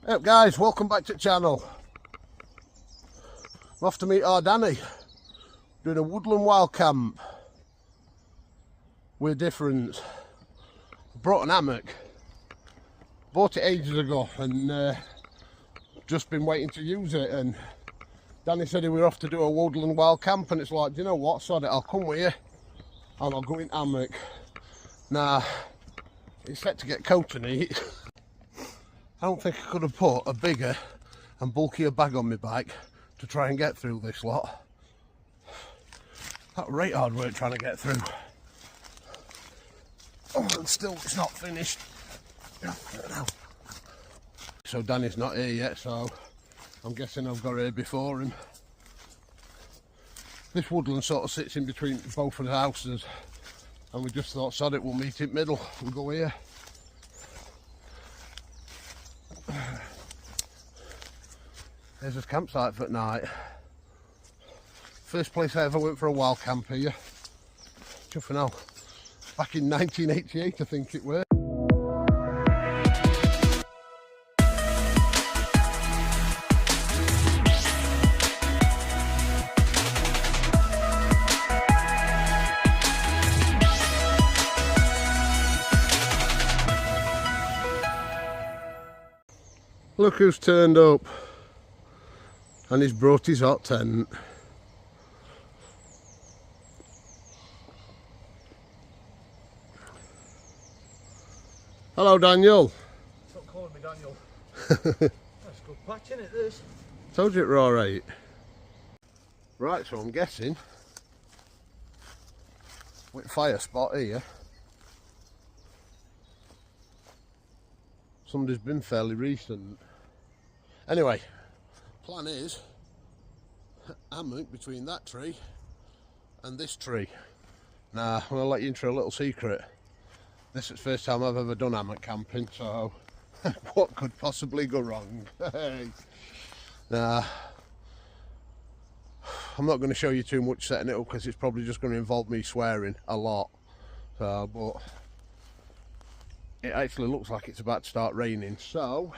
Hey guys, welcome back to the channel. I'm off to meet our Danny, doing a woodland wild camp. We're different. I brought an hammock, bought it ages ago and just been waiting to use it, and Danny said he was off to do a woodland wild camp, and it's like, do you know what, sod it, I'll come with you and I'll go in hammock. Now, it's set to get cold tonight. I don't think I could have put a bigger and bulkier bag on my back to try and get through this lot. That was right hard work trying to get through. Oh, and still it's not finished. So Danny's not here yet, so I'm guessing I've got here before him. This woodland sort of sits in between both of the houses, and we just thought, sod it, we'll meet in the middle, we'll go here. There's this campsite for night. First place I ever went for a wild camp here. Just for now. Back in 1988, I think it were. Look who's turned up. And he's brought his hot tent. Hello, Daniel. Stop calling me Daniel. That's a good patch, isn't it, this? Told you it were alright. Right, so I'm guessing with fire spot here, somebody's been fairly recent. Anyway, plan is hammock between that tree and this tree. Now, I'm going to let you into a little secret. This is the first time I've ever done hammock camping, so what could possibly go wrong? Now, I'm not going to show you too much setting it up because it's probably just going to involve me swearing a lot. So, but it actually looks like it's about to start raining, so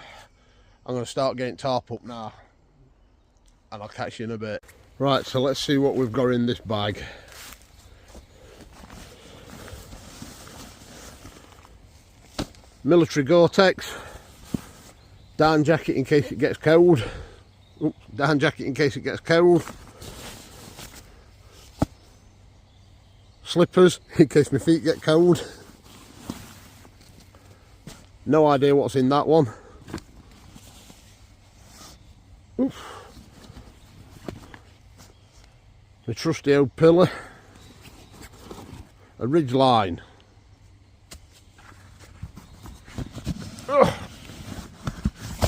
I'm going to start getting tarp up now, and I'll catch you in a bit. Right, so let's see what we've got in this bag. Military Gore-Tex, down jacket in case it gets cold. Oops, down jacket in case it gets cold. Slippers in case my feet get cold. No idea what's in that one. Oof. My trusty old pillar, a ridge line. Ugh. I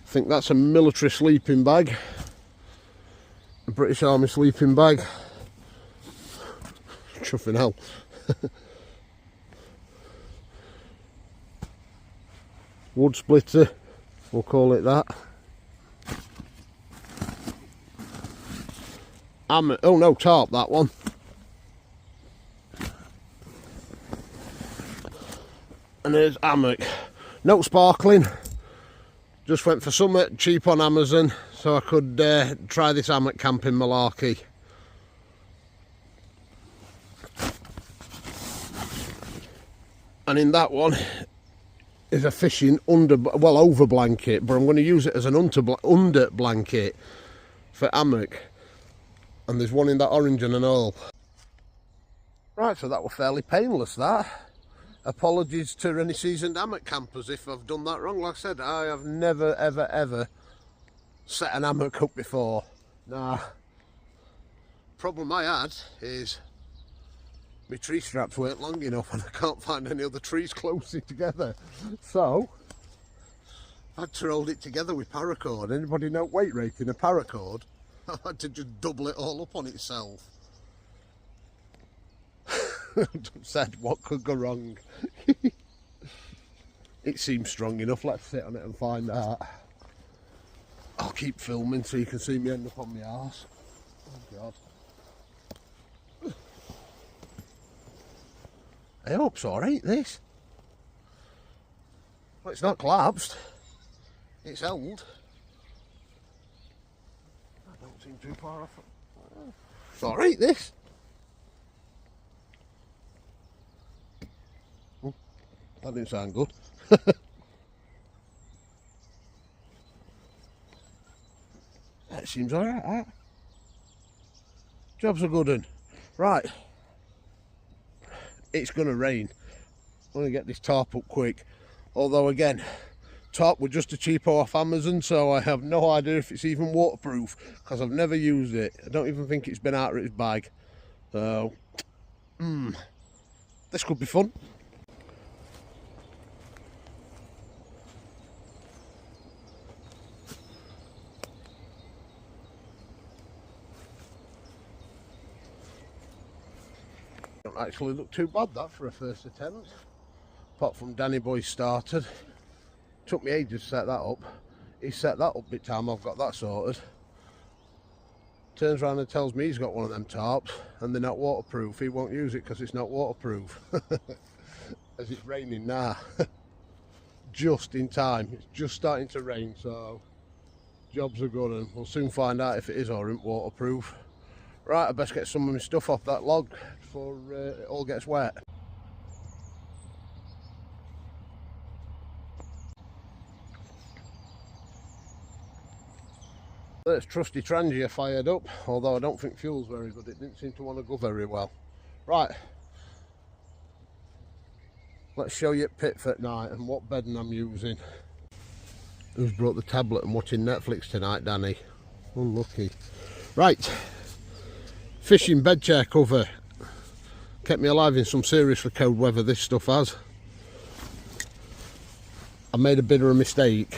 think that's a military sleeping bag, a British Army sleeping bag. Chuffing hell. Wood splitter, we'll call it that. Oh no, tarp, that one. And there's hammock. No sparkling. Just went for something cheap on Amazon so I could try this hammock camping malarkey. And in that one is a fishing over blanket, but I'm going to use it as an under blanket for hammock. And there's one in that orange and an all. Right, so that was fairly painless, that. Apologies to any seasoned hammock campers if I've done that wrong. Like I said, I have never ever set an hammock up before. Nah. Problem I had is my tree straps weren't long enough and I can't find any other trees closely together. So I had to hold it together with paracord. Anybody know weight rating a paracord? I had to just double it all up on itself. Said, what could go wrong? It seems strong enough. Let's sit on it and find out. I'll keep filming so you can see me end up on my arse. Oh God. I hope it's alright, this. Well, it's not collapsed. It's held. I don't seem too far off. It's alright, this. Oh, that didn't sound good. That seems alright, that. Job's a good one. Right. It's going to rain. I'm going to get this tarp up quick. Although, again, tarp were just a cheapo off Amazon, so I have no idea if it's even waterproof, because I've never used it. I don't even think it's been out of its bag. So, this could be fun. Don't actually look too bad, that, for a first attempt. Apart from Danny Boy started. Took me ages to set that up. He set that up bit time, I've got that sorted. Turns around and tells me he's got one of them tarps and they're not waterproof. He won't use it because it's not waterproof. As it's raining now. Just in time. It's just starting to rain, so jobs are good, and we'll soon find out if it is or isn't waterproof. Right, I best get some of my stuff off that log before it all gets wet. This trusty Trangia fired up, although I don't think fuel's very good. It didn't seem to want to go very well. Right, let's show you at pit for night and what bedding I'm using. Who's brought the tablet and watching Netflix tonight, Danny? Unlucky. Right, fishing bed chair cover. Kept me alive in some seriously cold weather, this stuff has. I made a bit of a mistake.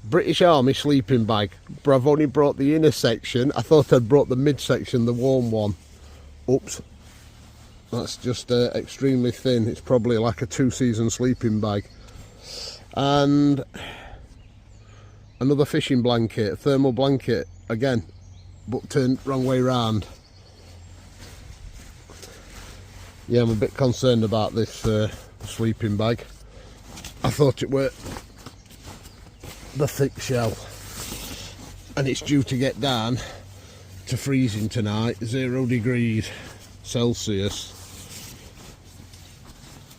British Army sleeping bag, but I've only brought the inner section. I thought I'd brought the midsection, the warm one. Oops, that's just extremely thin. It's probably like a 2-season sleeping bag. And another fishing blanket, a thermal blanket again, but turned wrong way round. Yeah, I'm a bit concerned about this sleeping bag. I thought it were the thick shell, and it's due to get down to freezing tonight, 0 degrees Celsius,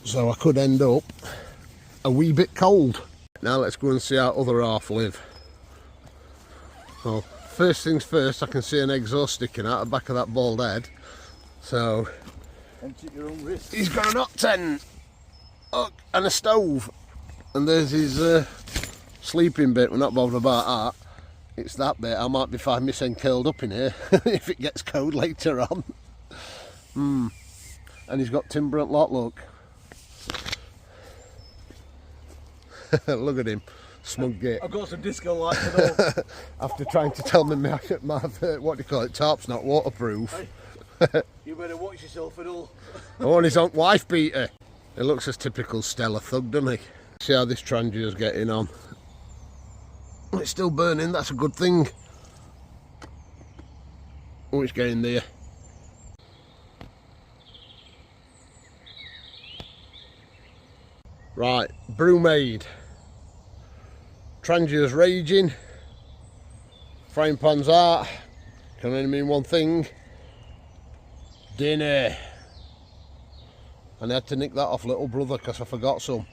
so I could end up a wee bit cold. Now let's go and see how other half live. Well, first things first, I can see an exhaust sticking out the back of that bald head, so empty your own wrist. He's got an hot tent, oh, and a stove, and there's his sleeping bit. We're not bothered about that. It's that bit. I might be fine missing curled up in here if it gets cold later on. And he's got timber and lock, look. Look at him, smug git. I've got some disco lights and all. After trying to tell me my what do you call it, tarp's not waterproof. Hey, you better watch yourself and all. Oh, and his own wife beater. He looks as typical Stella thug, doesn't he? See how this Trangia's getting on. It's still burning, that's a good thing. Oh, it's getting there. Right, brew made. Trangia's raging. Frying pan's out. Can only mean one thing. Dinner. And I had to nick that off little brother because I forgot some.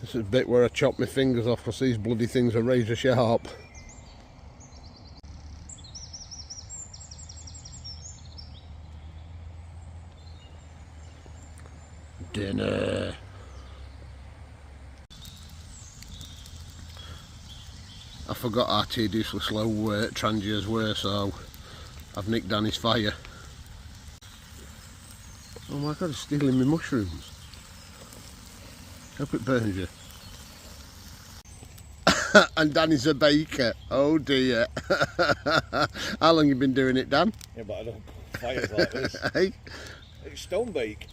This is a bit where I chop my fingers off because these bloody things are razor sharp. Dinner. I forgot how tediously slow Trangias were, so I've nicked Danny's fire. Oh my god, it's stealing my mushrooms. Hope it burns you. And Danny's a baker. Oh dear. How long you been doing it, Dan? Yeah, but I don't fires like this. Hey? It's stone bake.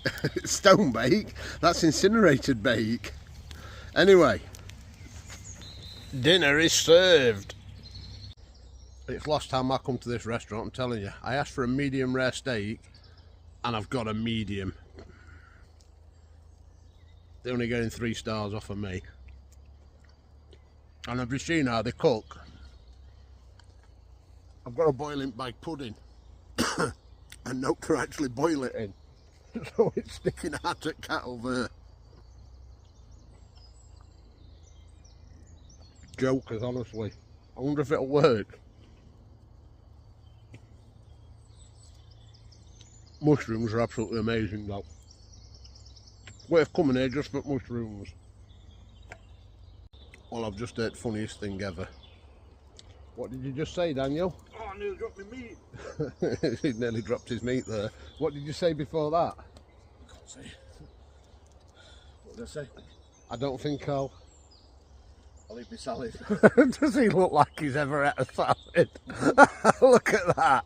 Stone bake? That's incinerated bake. Anyway, dinner is served. It's last time I come to this restaurant, I'm telling you. I asked for a medium rare steak and I've got a medium. They're only getting 3 stars off of me. And have you seen how they cook? I've got a boiling bag pudding and no to actually boil it in. So it's sticking out at kettle there. Jokers, honestly. I wonder if it'll work. Mushrooms are absolutely amazing though. Worth coming here just for mushrooms. Well, I've just ate funniest thing ever. What did you just say, Daniel? Oh, I nearly dropped my meat. He nearly dropped his meat there. What did you say before that? I can't say. What did I say? I don't think I'll eat my salad. Does he look like he's ever ate a salad? Look at that.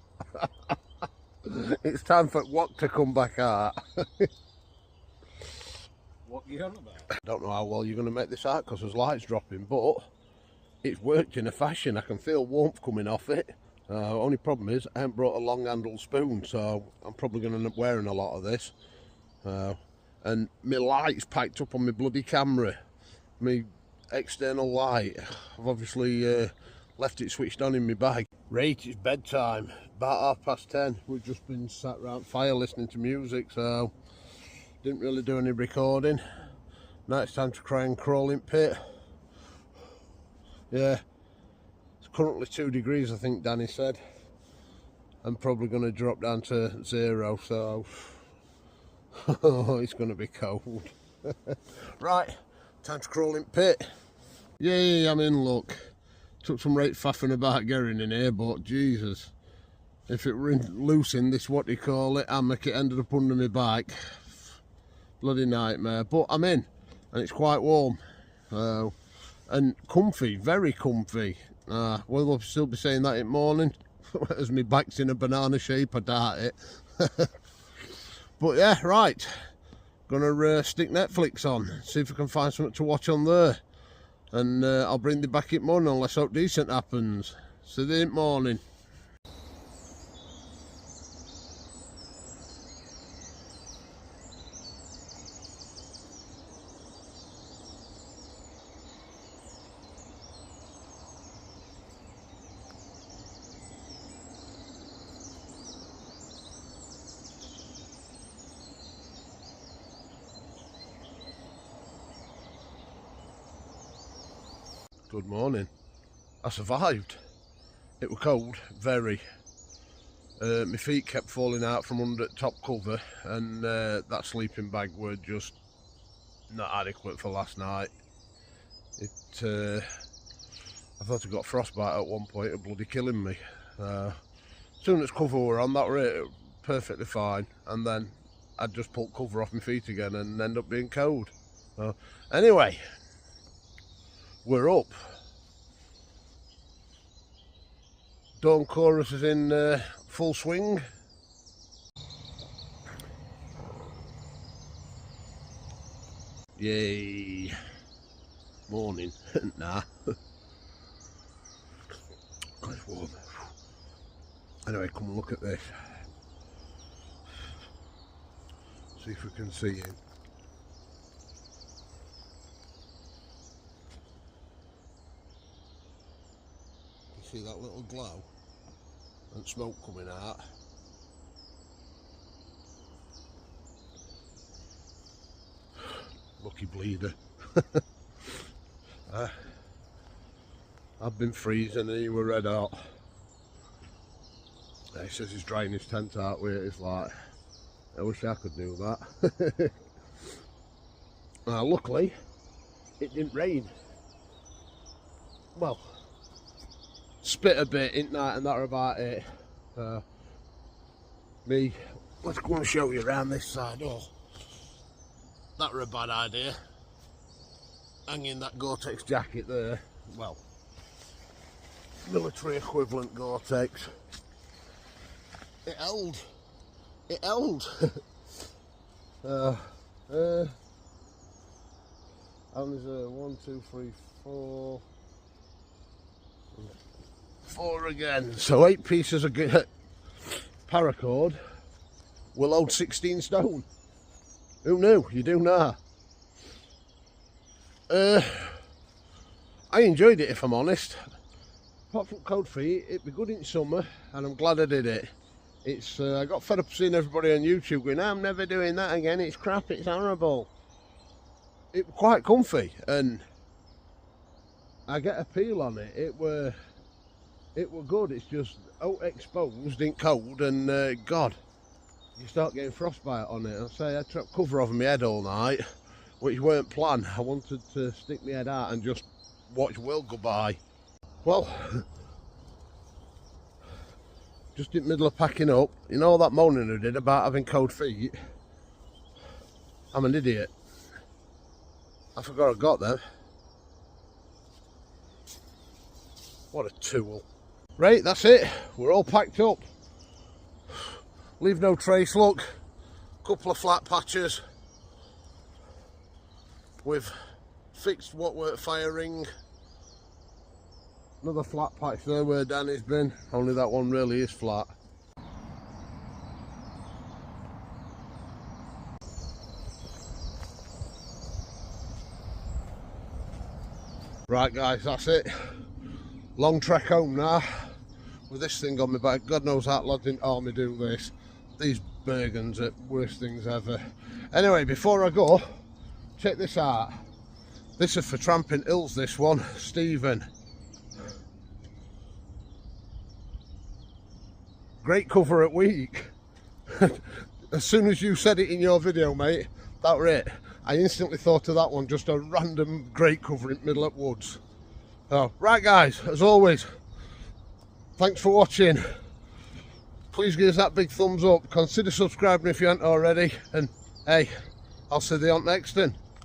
It's time for Wok to come back out. What are you on about? I don't know how well you're going to make this out because there's lights dropping, but it's worked in a fashion. I can feel warmth coming off it. Only problem is I haven't brought a long handled spoon, so I'm probably going to end up wearing a lot of this. And my light's packed up on my bloody camera. My external light. I've obviously left it switched on in my bag. Right, it's bedtime. About 10:30. We've just been sat round fire listening to music, so didn't really do any recording. Now it's time to try and crawl in pit. Yeah, it's currently 2 degrees, I think Danny said. I'm probably going to drop down to 0, so it's going to be cold. Right, time to crawl in pit. Yay, I'm in luck. Took some right faffing about getting in here, but Jesus, if it were loose in this, what do you call it, hammock, it ended up under my bike. Bloody nightmare. But I'm in, and it's quite warm. And comfy, very comfy. Will I still be saying that in the morning? As my back's in a banana shape, I doubt it. But yeah, right. Gonna stick Netflix on, see if I can find something to watch on there. And I'll bring you back in the morning unless something decent happens. See you in the morning. Good morning. I survived. It was cold, very. My feet kept falling out from under the top cover, and that sleeping bag were just not adequate for last night. I thought I got frostbite at one point, it bloody killing me. As soon as cover were on, that were it, perfectly fine, and then I'd just pulled cover off my feet again and end up being cold. Anyway, we're up. Dawn chorus is in full swing. Yay. Morning. Nah. It's warm. Anyway, come and look at this. See if we can see it. See that little glow and smoke coming out. Lucky bleeder. I've been freezing and he were red hot. He says he's drying his tent out with it. It's like, I wish I could do that. Luckily it didn't rain. Well, spit a bit in night and that were about it. Let's go and show you around this side. Oh, that were a bad idea. Hanging that Gore-Tex jacket there. Well, military equivalent Gore-Tex. It held. It held. And there's a 1, 2, 3, 4. 4 again. So 8 pieces of paracord. will load 16 stone. Who knew? You do now. I enjoyed it, if I'm honest. Apart from cold feet, it'd be good in summer, and I'm glad I did it. It's I got fed up seeing everybody on YouTube going, I'm never doing that again, it's crap, it's horrible. It was quite comfy, and I get a peel on it. It were good. It's just out exposed in cold, and God, you start getting frostbite on it. I say I had to cover over my head all night, which weren't planned. I wanted to stick my head out and just watch world go by. Well, just in the middle of packing up, you know all that moaning I did about having cold feet? I'm an idiot. I forgot I got them. What a tool. Right, that's it. We're all packed up. Leave no trace, look. Couple of flat patches. We've fixed what weren't firing. Another flat patch there where Danny's been. Only that one really is flat. Right guys, that's it. Long trek home now. With this thing on my back. God knows that lad didn't harm me do this. These Bergens are worst things ever. Anyway, before I go, check this out. This is for tramping hills, this one. Stephen. Great cover at week. As soon as you said it in your video, mate, that were it. I instantly thought of that one, just a random great cover in the middle of woods. So, right guys, as always, thanks for watching. Please give us that big thumbs up. Consider subscribing if you haven't already. And hey, I'll see you on next one.